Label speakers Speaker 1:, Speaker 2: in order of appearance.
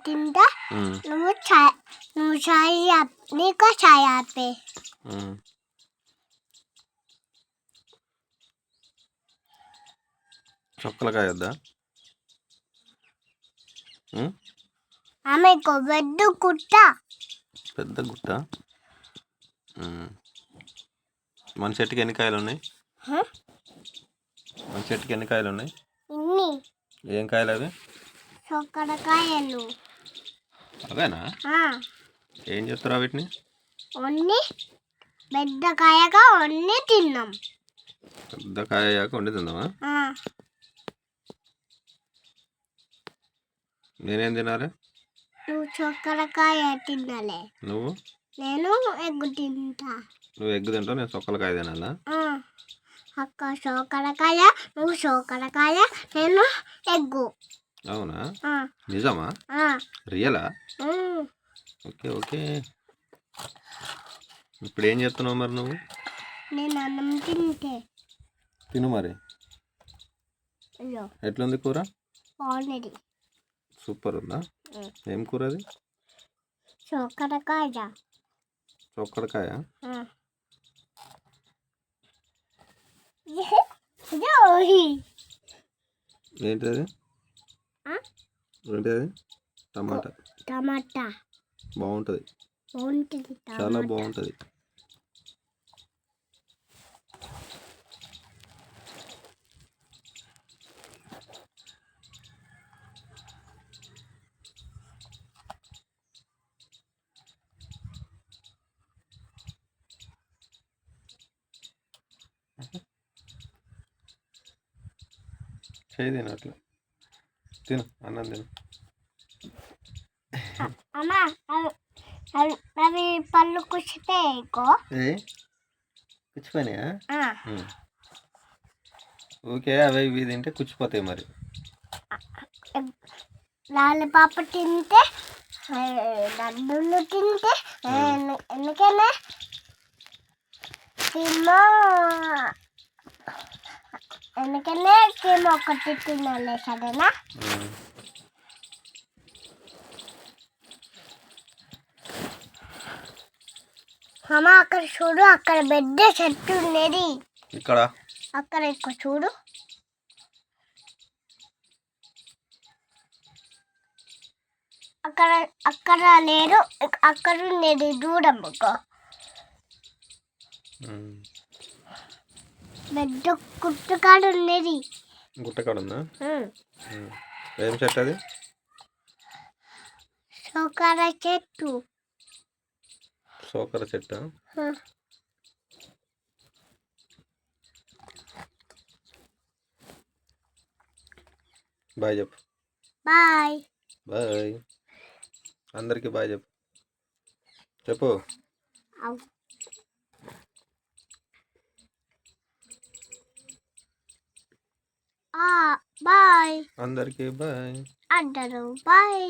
Speaker 1: తింటా నువ్వు చాయ్ నీకు చాయ్ ఆపే
Speaker 2: చొక్కలకాయ వద్దా
Speaker 1: ఆమెకు పెద్ద గుట్ట
Speaker 2: మన చెట్టుకి ఎన్ని కాయలు ఉన్నాయి
Speaker 1: ఇన్ని
Speaker 2: ఏం కాయలు అవి
Speaker 1: చొక్కడకాయలు
Speaker 2: అవేనా ఏం చెప్తారా వీటిని
Speaker 1: అన్ని పెద్ద కాయగా అన్ని తిన్నాం
Speaker 2: పెద్ద కాయ అయ్యాక వండి తిందామా నేనేం తినాలి
Speaker 1: నువ్వు చొక్కడకాయ తినాలి నేను ఎగ్గు తింటా
Speaker 2: నువ్వు ఎగ్గు తింటావు నేను చొక్కలకాయ తినాలా
Speaker 1: అక్క చొక్కడకాయ నువ్వు చొక్కడకాయ నేను ఎగ్గు
Speaker 2: అవునా నిజమా రియలా ఓకే ఓకే ఇప్పుడు ఏం చెప్తున్నావు మరి నువ్వు
Speaker 1: నేను అన్నం
Speaker 2: తిను మరి ఎట్లుంది కూర
Speaker 1: బాగున్నది
Speaker 2: సూపర్ ఉందా ఏం కూర అది
Speaker 1: చొక్కడకాయ
Speaker 2: ఏంటది
Speaker 1: టమాటా
Speaker 2: బాగుంటుంది చాలా బాగుంటుంది చేయి తిను అట్లా తిను అన్నం తిను
Speaker 1: అమ్మా అవి పళ్ళు
Speaker 2: కుచ్చిపోయినాయా ఓకే అవి ఇవి తింటే కుచ్చిపోతాయి మరి
Speaker 1: లాలిపాప తింటే లడ్డూలు తింటే ఎందుకనే కీమో ఒకటి తినాలి సరేనా అమ్మ అక్కడ చూడు అక్కడ పెద్ద చెట్టు ఉండేది
Speaker 2: ఇక్కడ
Speaker 1: అక్కడ చూడు అక్కడ లేదు అక్కడ ఉండేది దూరం పెద్ద గుట్టకాడ ఉండేది
Speaker 2: గుట్టకాడ ఉందా ఏం చెట్టు అది సోకర చెట్టు బాయ్ చెప్పు
Speaker 1: బాయ్
Speaker 2: అందరికి బాయ్ చెప్పు
Speaker 1: బాయ్
Speaker 2: అందరికి బాయ్
Speaker 1: అందరూ బాయ్